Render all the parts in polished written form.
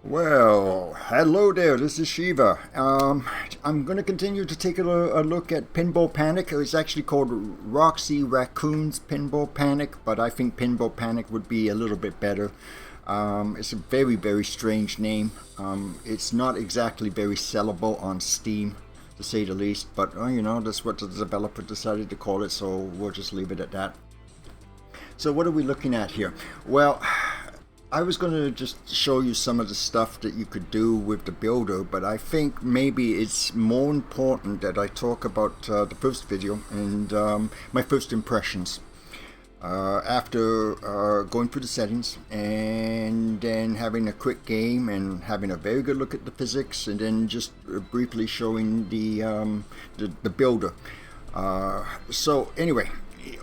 Well, hello there, this is Shiva. I'm going to continue to take a look at Pinball Panic. It's actually called Roxy Racoons Pinball Panic, but I think Pinball Panic would be a little bit better. It's a very, very strange name. It's not exactly very sellable on Steam, to say the least, but that's what the developer decided to call it, so we'll just leave it at that. So what are we looking at here? Well, I was going to just show you some of the stuff that you could do with the builder, but I think maybe it's more important that I talk about the first video and my first impressions. After going through the settings and then having a quick game and having a very good look at the physics and then just briefly showing the builder. So anyway,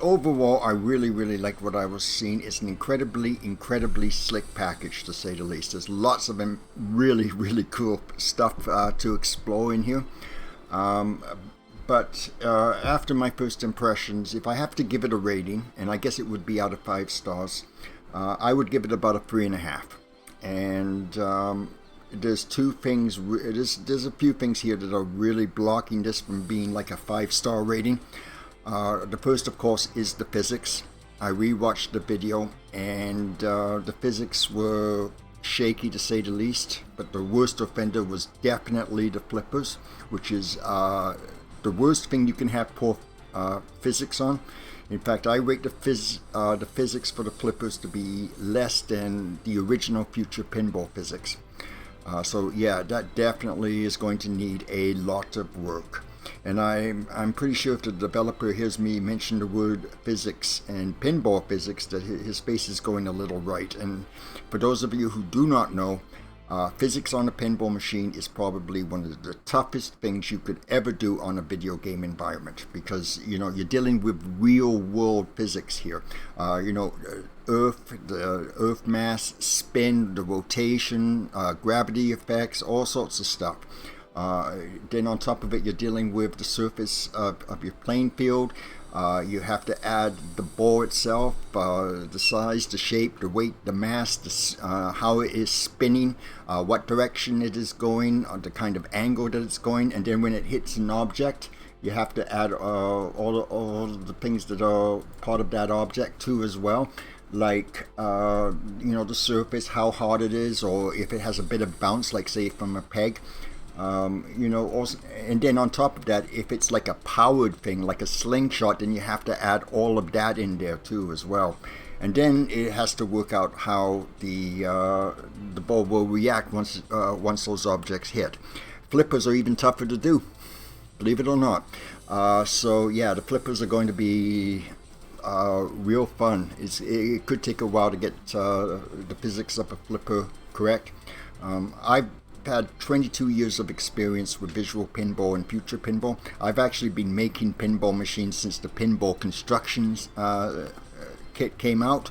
overall, I really like what I was seeing. It's an incredibly slick package, to say the least. There's lots of really cool stuff to explore in here. But after my first impressions, if I have to give it a rating, and I guess it would be out of 5 stars, I would give it about a 3.5. And there's two things. There's a few things here that are really blocking this from being like a 5-star rating. The first, of course, is the physics. I rewatched the video and the physics were shaky, to say the least, but the worst offender was definitely the flippers, which is the worst thing you can have poor physics on. In fact, I rate the physics for the flippers to be less than the original Future Pinball physics. So yeah, that definitely is going to need a lot of work. And I'm pretty sure if the developer hears me mention the word physics and pinball physics, that his face is going a little right. And for those of you who do not know, physics on a pinball machine is probably one of the toughest things you could ever do on a video game environment, because you're dealing with real world physics here. Earth, the earth mass, spin, the rotation, gravity effects, all sorts of stuff. Then on top of it, you're dealing with the surface of your playing field. You have to add the ball itself, the size, the shape, the weight, the mass, how it is spinning, what direction it is going, the kind of angle that it's going, and then when it hits an object, you have to add all the things that are part of that object too as well. Like the surface, how hard it is, or if it has a bit of bounce, like say from a peg. Also, and then on top of that, if it's like a powered thing, like a slingshot, then you have to add all of that in there too as well. And then it has to work out how the ball will react once those objects hit. Flippers are even tougher to do, believe it or not. So yeah, the flippers are going to be real fun. It could take a while to get the physics of a flipper correct. I've had 22 years of experience with visual pinball and future pinball. I've actually been making pinball machines since the pinball constructions kit came out,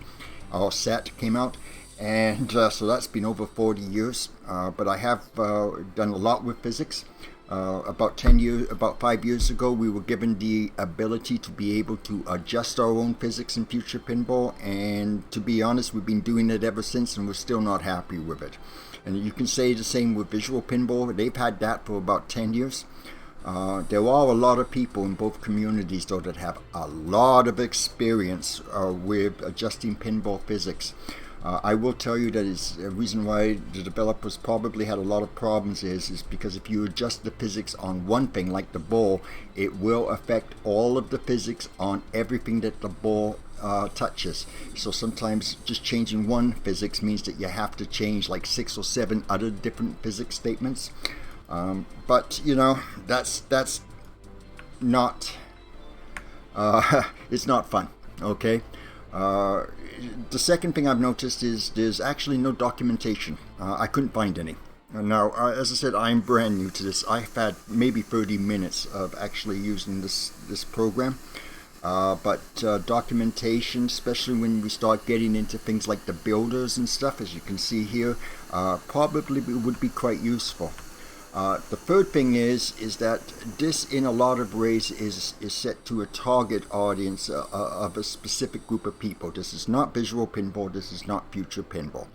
or set came out, and so that's been over 40 years. But I have done a lot with physics. About 5 years ago, we were given the ability to be able to adjust our own physics in future pinball, and to be honest, we've been doing it ever since, and we're still not happy with it. And you can say the same with visual pinball. They've had that for about 10 years. There are a lot of people in both communities, though, that have a lot of experience with adjusting pinball physics. I will tell you that is a reason why the developers probably had a lot of problems is because if you adjust the physics on one thing, like the ball, it will affect all of the physics on everything that the ball touches. So sometimes just changing one physics means that you have to change like 6 or 7 other different physics statements. But that's not it's not fun. Okay. The second thing I've noticed is there's actually no documentation. I couldn't find any. Now, as I said, I'm brand new to this. I've had maybe 30 minutes of actually using this program. But documentation, especially when we start getting into things like the builders and stuff, as you can see here, probably would be quite useful. The third thing is that this, in a lot of ways, is set to a target audience of a specific group of people. This is not visual pinball. This is not future pinball.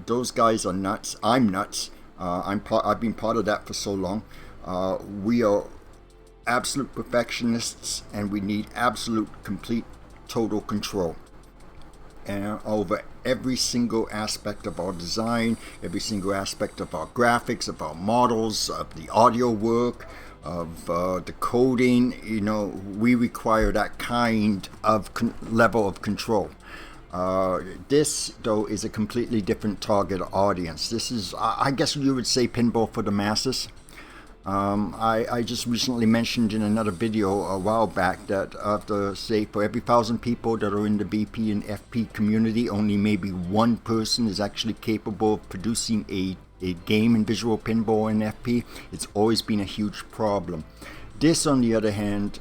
Those guys are nuts. I'm nuts. I've been part of that for so long. We are absolute perfectionists, and we need absolute, complete, total control over every single aspect of our design, every single aspect of our graphics, of our models, of the audio work, of the coding. You know, we require that kind of level of control. This, though, is a completely different target audience. This is, I guess you would say, pinball for the masses. I just recently mentioned in another video a while back that say for every 1,000 people that are in the BP and FP community, only maybe one person is actually capable of producing a game in visual pinball and FP. It's always been a huge problem. This, on the other hand,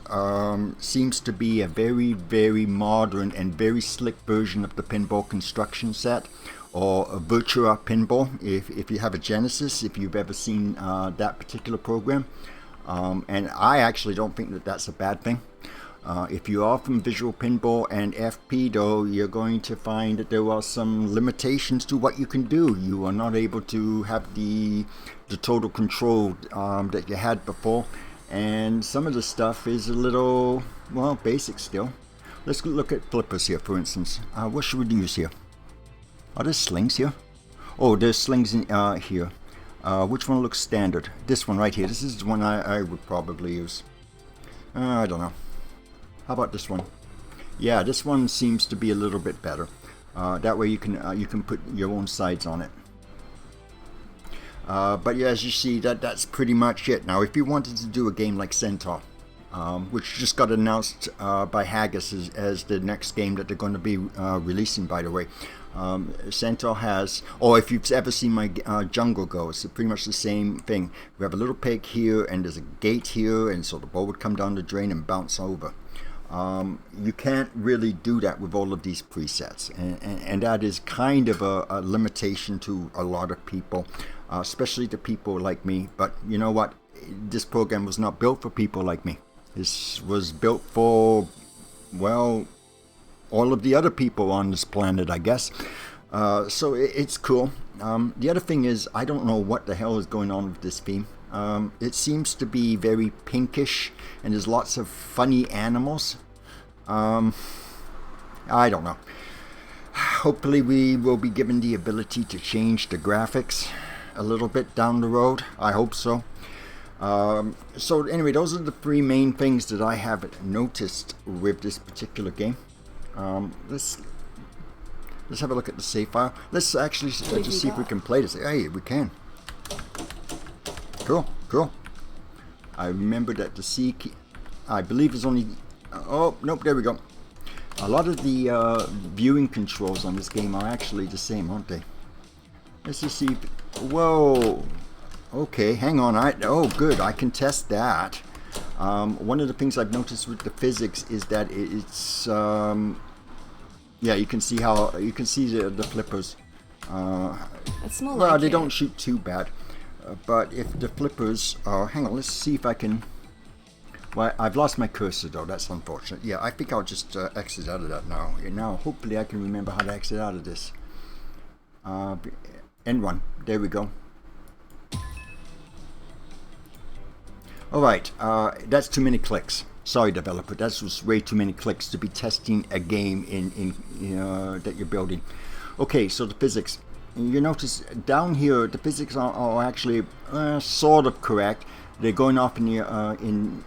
seems to be a very, very modern and very slick version of the pinball construction set, or a Virtua Pinball, if you have a Genesis, if you've ever seen that particular program. And I actually don't think that that's a bad thing. If you are from Visual Pinball and FP, though, you're going to find that there are some limitations to what you can do. You are not able to have the total control that you had before. And some of the stuff is a little, well, basic still. Let's look at flippers here, for instance. What should we use here? Are there slings here? Oh, there's slings in here. Which one looks standard? This one right here. This is the one I would probably use. I don't know. How about this one? Yeah, this one seems to be a little bit better. That way you can put your own sides on it. But yeah, as you see, that's pretty much it. Now, if you wanted to do a game like Centaur, which just got announced by Haggis as the next game that they're going to be releasing, by the way. Centaur has, or if you've ever seen my Jungle Go, it's pretty much the same thing. We have a little peg here, and there's a gate here, and so the ball would come down the drain and bounce over. You can't really do that with all of these presets, and that is kind of a limitation to a lot of people, especially to people like me. But you know what? This program was not built for people like me. This was built for, well, all of the other people on this planet, I guess. So it's cool. The other thing is, I don't know what the hell is going on with this theme. It seems to be very pinkish, and there's lots of funny animals. I don't know. Hopefully we will be given the ability to change the graphics a little bit down the road. I hope so. So anyway, those are the three main things that I have noticed with this particular game. Let's have a look at the save file. Let's actually just see if we can play this. Hey, we can. Cool. I remember that the C key, I believe, is only. Oh nope, there we go. A lot of the viewing controls on this game are actually the same, aren't they? Let's just see. Whoa. Okay, hang on. Oh, good. I can test that. One of the things I've noticed with the physics is that it's yeah, you can see the flippers. It's more well, like they don't shoot too bad, but if the flippers hang on, let's see if I can. Well, I've lost my cursor though. That's unfortunate. Yeah, I think I'll just exit out of that now. And now, hopefully, I can remember how to exit out of this. End one. There we go. Alright, that's too many clicks. Sorry, developer, that was way too many clicks to be testing a game that you're building. Okay, so the physics. You notice down here, the physics are actually sort of correct. They're going off in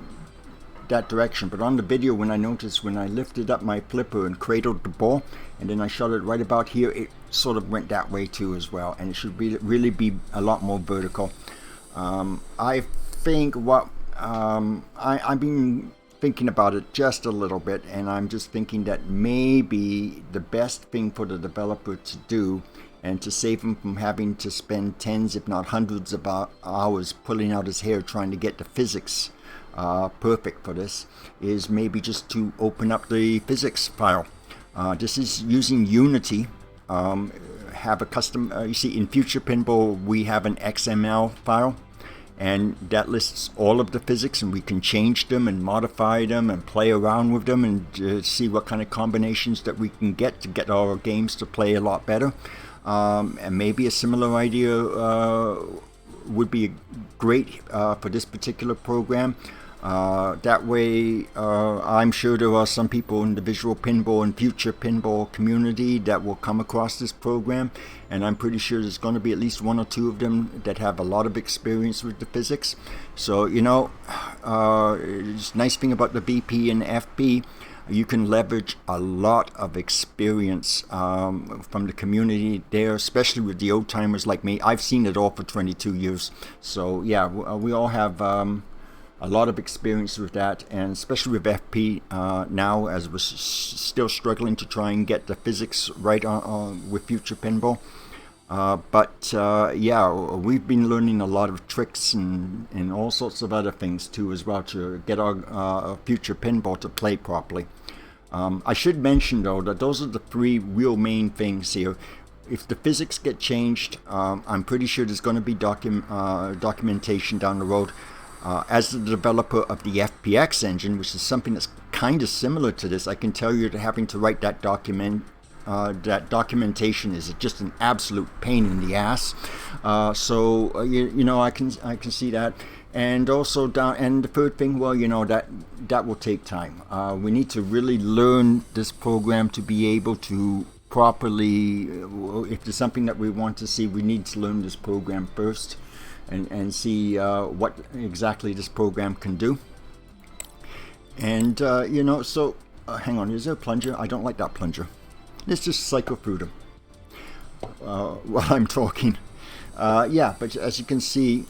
that direction, but on the video, when I lifted up my flipper and cradled the ball, and then I shot it right about here, it sort of went that way too as well, and it should really be a lot more vertical. I think what I've been thinking about it just a little bit, and I'm just thinking that maybe the best thing for the developer to do, and to save him from having to spend tens if not hundreds of hours pulling out his hair trying to get the physics perfect for this, is maybe just to open up the physics file. This is using Unity. Have a custom, you see in Future Pinball we have an XML file, and that lists all of the physics, and we can change them and modify them and play around with them and see what kind of combinations that we can get to get our games to play a lot better. and maybe a similar idea would be great for this particular program. That way, I'm sure there are some people in the visual pinball and future pinball community that will come across this program, and I'm pretty sure there's going to be at least one or two of them that have a lot of experience with the physics. So, you know, it's a nice thing about the BP and FP, you can leverage a lot of experience from the community there, especially with the old timers like me. I've seen it all for 22 years. So yeah, we all have a lot of experience with that, and especially with FP now, as we're still struggling to try and get the physics right on with future pinball. But yeah, we've been learning a lot of tricks and all sorts of other things too as well to get our future pinball to play properly. I should mention though that those are the three real main things here. If the physics get changed, I'm pretty sure there's going to be documentation down the road. As the developer of the FPX engine, which is something that's kind of similar to this, I can tell you that having to write that documentation is just an absolute pain in the ass. So you know, I can see that. And also and the third thing, well, you know, that will take time. We need to really learn this program to be able to properly, if there's something that we want to see, we need to learn this program first and see what exactly this program can do. And you know, so hang on, is there a plunger? I don't like that plunger. Let's just cycle through them while I'm talking. Yeah, but as you can see,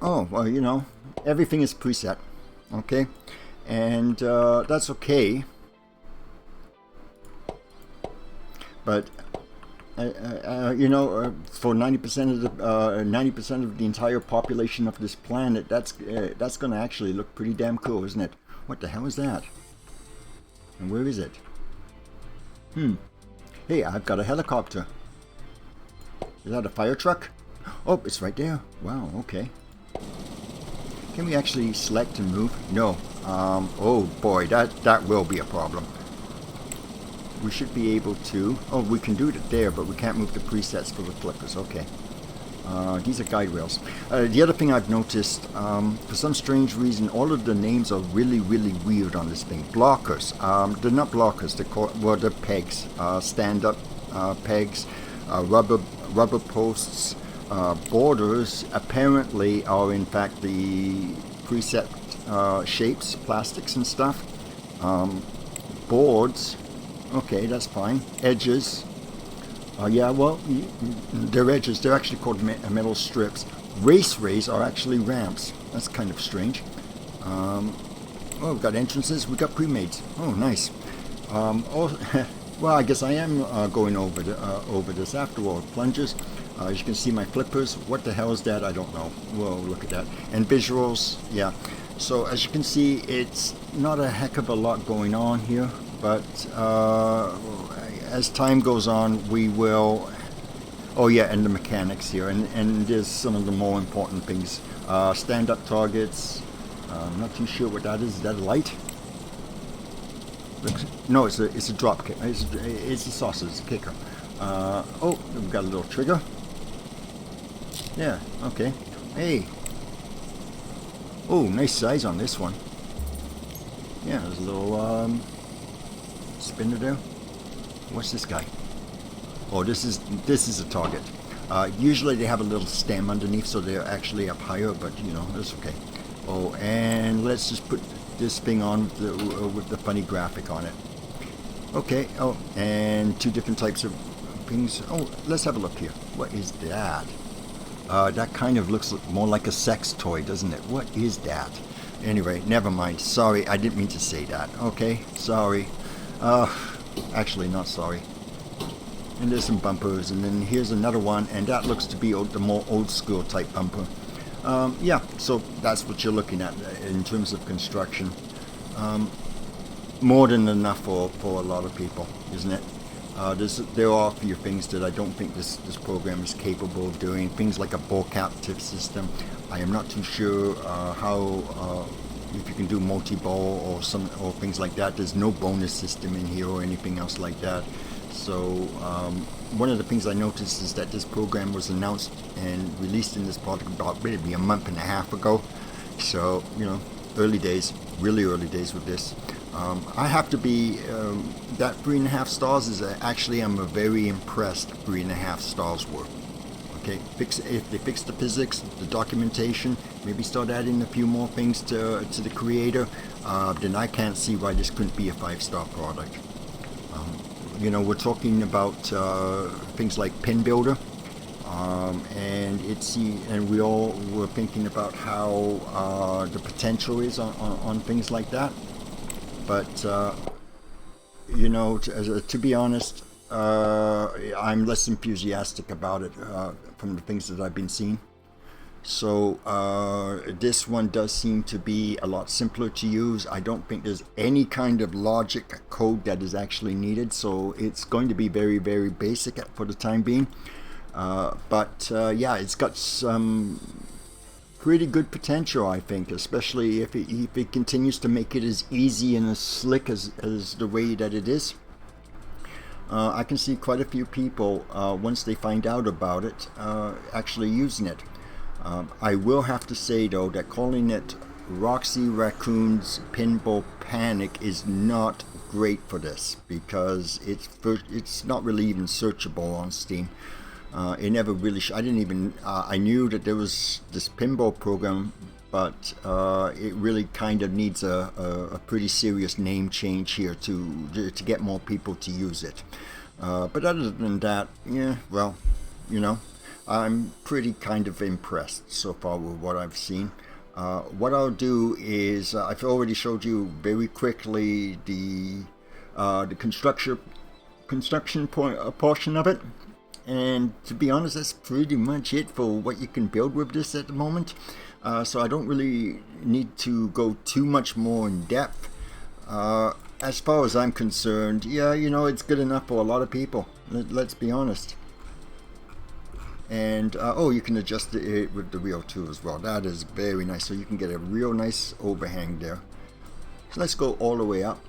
oh, well, you know, everything is preset, okay? And that's okay. But, you know, for 90% of the 90% of the entire population of this planet, that's going to actually look pretty damn cool, isn't it? What the hell is that? And where is it? Hey, I've got a helicopter. Is that a fire truck? Oh, it's right there. Wow, okay. Can we actually select and move? No. Oh boy, that will be a problem. We should be able to... Oh, we can do it there, but we can't move the presets for the flippers. Okay. These are guide rails. The other thing I've noticed, for some strange reason, all of the names are really, really weird on this thing. Blockers. They're not blockers. They're called, well, they're pegs. Stand-up pegs. Rubber posts. Borders apparently are in fact the preset shapes, plastics and stuff. Boards. Okay, that's fine. Edges. Yeah, well, they're edges. They're actually called metal strips. Race rays are actually ramps. That's kind of strange. Oh, we've got entrances. We've got pre-mades. Oh, nice. Oh, well, I guess I am going over this after all. Plungers. As you can see, my flippers. What the hell is that? I don't know. Whoa, look at that. And visuals. Yeah. So as you can see, it's not a heck of a lot going on here. But as time goes on, we will... Oh yeah, and the mechanics here. And there's some of the more important things. Stand-up targets. I'm not too sure what that is. Is that a light? No, it's a drop kick. It's a saucer. It's a kicker. Oh, we've got a little trigger. Yeah, okay. Hey. Oh, nice size on this one. Yeah, there's a little spinner there. What's this guy? Oh, this is a target. Usually they have a little stem underneath, so they're actually up higher, but you know, that's okay. Oh, and let's just put this thing on with the funny graphic on it. Okay. Oh, and two different types of things. Oh, let's have a look here. What is that? That kind of looks more like a sex toy, doesn't it? What is that? Anyway, never mind. Sorry, I didn't mean to say that. Okay, sorry. Actually, not sorry. And there's some bumpers, and then here's another one, and that looks to be the more old school type bumper. Yeah, so that's what you're looking at in terms of construction. More than enough for a lot of people, isn't it? There are a few things that I don't think this program is capable of doing. Things like a ball captive system. I am not too sure how if you can do multi-ball or things like that. There's no bonus system in here or anything else like that. So one of the things I noticed is that this program was announced and released in this product about maybe a month and a half ago. So, early days, really early days with this. I have to be, that 3.5 stars is actually, I'm a very impressed 3.5 stars worth. Okay, if they fix the physics, the documentation, maybe start adding a few more things to the creator, then I can't see why this couldn't be a 5-star product. We're talking about things like Pin Builder, and we all were thinking about how the potential is on things like that. But to be honest, I'm less enthusiastic about it from the things that I've been seeing. So this one does seem to be a lot simpler to use. I don't think there's any kind of logic code that is actually needed, so it's going to be very, very basic for the time being. But it's got some pretty good potential, I think, especially if it continues to make it as easy and as slick as the way that it is. I can see quite a few people, once they find out about it, actually using it. I will have to say, though, that calling it Roxy Racoons Pinball Panic is not great for this, because it's not really even searchable on Steam. It never really I didn't even I knew that there was this pinball program, but it really kind of needs a pretty serious name change here to get more people to use it. But other than that, I'm pretty kind of impressed so far with what I've seen. What I'll do is I've already showed you very quickly the construction portion of it. And to be honest, that's pretty much it for what you can build with this at the moment. So I don't really need to go too much more in depth. As far as I'm concerned, it's good enough for a lot of people. Let's be honest. And you can adjust it with the wheel too as well. That is very nice. So you can get a real nice overhang there. So let's go all the way up.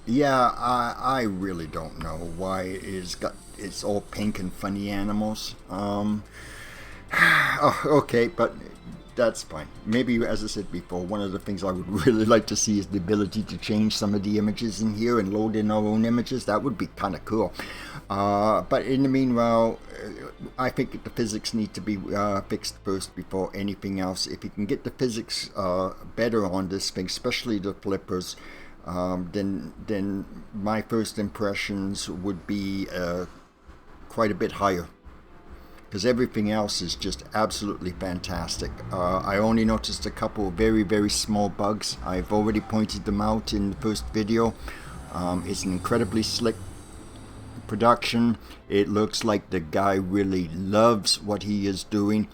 Yeah, I really don't know why it's all pink and funny animals. Okay, but that's fine. Maybe, as I said before, one of the things I would really like to see is the ability to change some of the images in here and load in our own images. That would be kind of cool. But in the meanwhile, I think the physics need to be fixed first before anything else. If you can get the physics better on this thing, especially the flippers, then my first impressions would be quite a bit higher, because everything else is just absolutely fantastic. I only noticed a couple of very, very small bugs. I've already pointed them out in the first video. It's an incredibly slick production. It looks like the guy really loves what he is doing,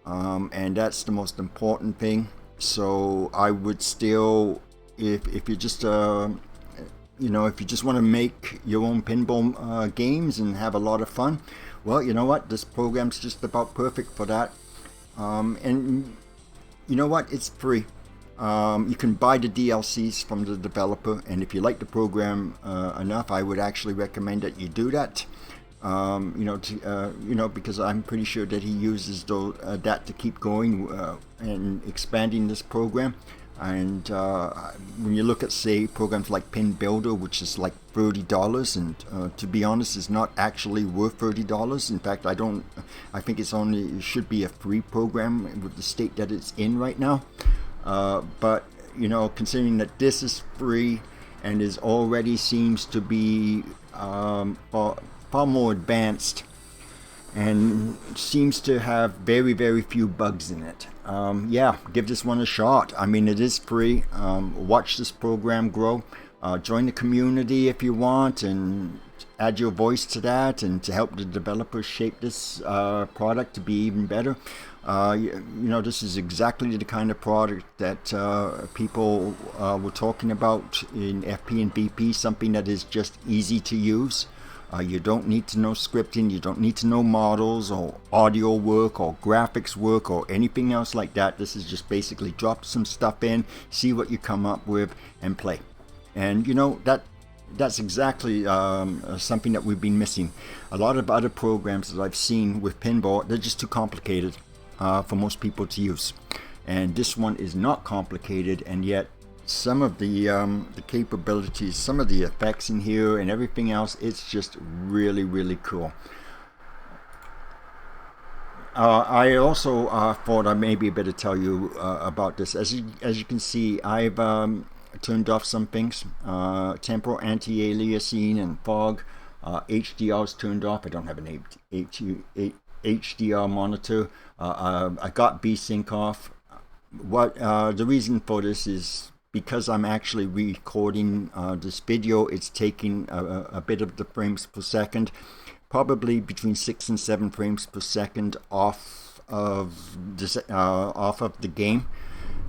and that's the most important thing. So I would still, if you just if you just want to make your own pinball games and have a lot of fun, well, you know what, this program's just about perfect for that. And you know what, it's free. You can buy the DLCs from the developer, and if you like the program enough, I would actually recommend that you do that. Because I'm pretty sure that he uses that to keep going and expanding this program. And when you look at, say, programs like Pin Builder, which is like $30, and to be honest, is not actually worth $30. In fact, I think it should be a free program with the state that it's in right now. But considering that this is free and is already seems to be far more advanced and seems to have very, very few bugs in it. Give this one a shot. I mean, it is free. Watch this program grow. Join the community if you want, and add your voice to that, and to help the developers shape this product to be even better. This is exactly the kind of product that people were talking about in FP and VP, something that is just easy to use. You don't need to know scripting, you don't need to know models or audio work or graphics work or anything else like that. This is just basically drop some stuff in, see what you come up with, and play. And that's exactly something that we've been missing. A lot of other programs that I've seen with pinball, they're just too complicated for most people to use. And this one is not complicated, and yet some of the capabilities, some of the effects in here and everything else, it's just really, really cool. I also thought I maybe better tell you about this. As you can see, I've turned off some things. Temporal anti-aliasing and fog. HDR is turned off. I don't have an HDR monitor. I got VSync off. The reason for this is because I'm actually recording this video. It's taking a bit of the frames per second, probably between 6 and 7 frames per second off of the game.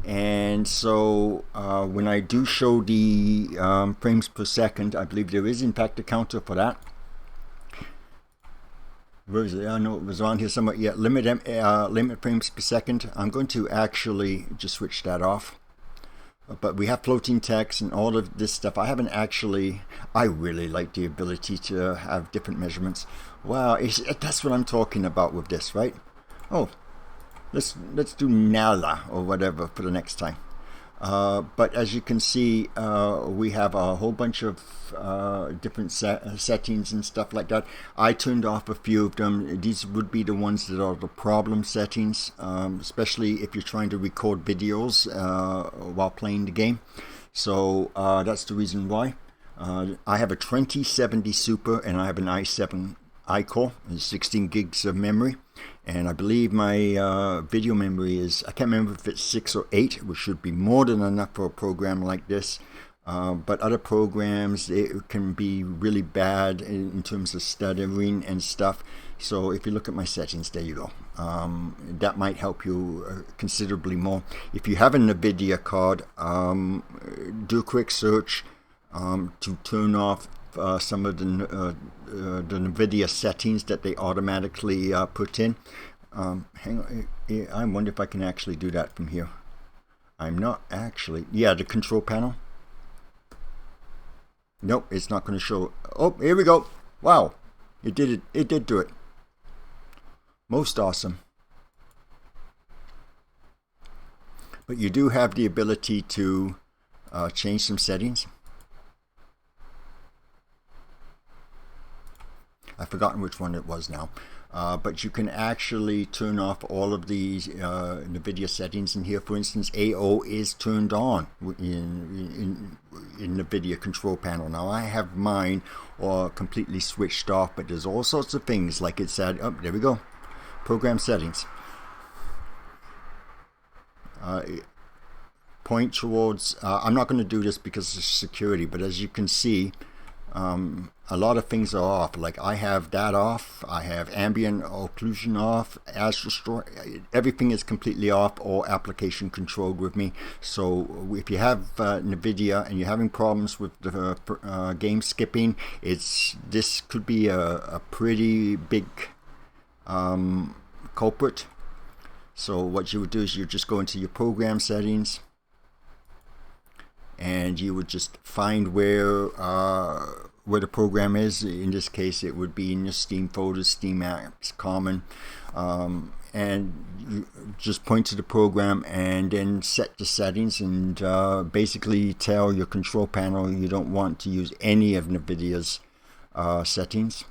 And so when I do show the frames per second, I believe there is in fact a counter for that. Where is it? I know it was on here somewhere. Yeah, limit frames per second. I'm going to actually just switch that off. But we have floating text and all of this stuff. I really like the ability to have different measurements. Wow, that's what I'm talking about with this, right? Oh, let's do Nala or whatever for the next time. But as you can see, we have a whole bunch of different settings and stuff like that. I turned off a few of them. These would be the ones that are the problem settings, especially if you're trying to record videos while playing the game. So that's the reason why. I have a 2070 Super and I have an i7 iCore and 16 gigs of memory. And I believe my video memory is, I can't remember if it's 6 or 8, which should be more than enough for a program like this. But other programs, it can be really bad in terms of stuttering and stuff. So if you look at my settings, there you go. That might help you considerably more. If you have a NVIDIA card, do a quick search to turn off some of the NVIDIA settings that they automatically put in. Hang on, I wonder if I can actually do that from here. I'm not actually. Yeah, the control panel. Nope, it's not going to show. Oh, here we go. Wow, it did it. It did do it. Most awesome. But you do have the ability to change some settings. I've forgotten which one it was now. But you can actually turn off all of these NVIDIA settings in here. For instance, AO is turned on in NVIDIA control panel. Now I have mine completely switched off, but there's all sorts of things like it said. Oh, there we go. Program settings. Point towards, I'm not going to do this because of security, but as you can see, a lot of things are off. Like I have that off, I have ambient occlusion off, everything is completely off or application controlled with me. So if you have NVIDIA and you're having problems with the game skipping, this could be a pretty big culprit. So what you would do is you just go into your program settings and you would just find where the program is. In this case, it would be in your Steam folders, Steam apps, common, and you just point to the program and then set the settings and basically tell your control panel you don't want to use any of NVIDIA's settings.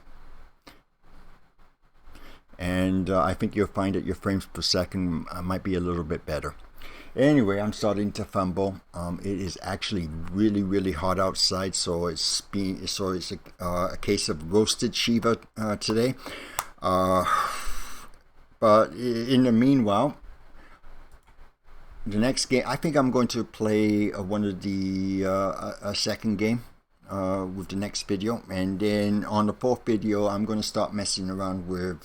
And I think you'll find that your frames per second might be a little bit better. Anyway, I'm starting to fumble. It is actually really, really hot outside, so it's a case of roasted Shiva today. But in the meanwhile, the next game, I think I'm going to play one of the a second game with the next video, and then on the fourth video I'm going to start messing around with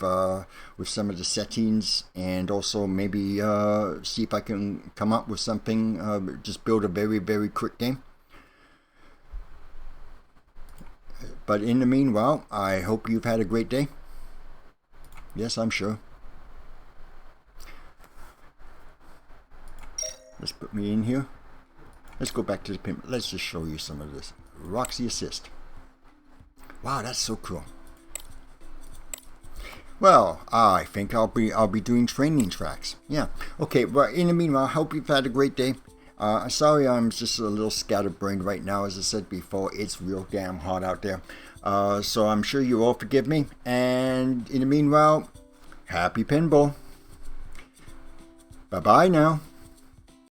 some of the settings, and also maybe see if I can come up with something, just build a very, very quick game. But in the meanwhile, I hope you've had a great day. Yes, I'm sure. Let's put me in here. Let's go back to the pin. Let's just show you some of this. Roxy assist. Wow, that's so cool. Well, I think I'll be doing training tracks. Yeah. Okay. But in the meanwhile, I hope you've had a great day. Sorry, I'm just a little scatterbrained right now. As I said before, it's real damn hot out there. So I'm sure you all forgive me. And in the meanwhile, happy pinball. Bye bye now.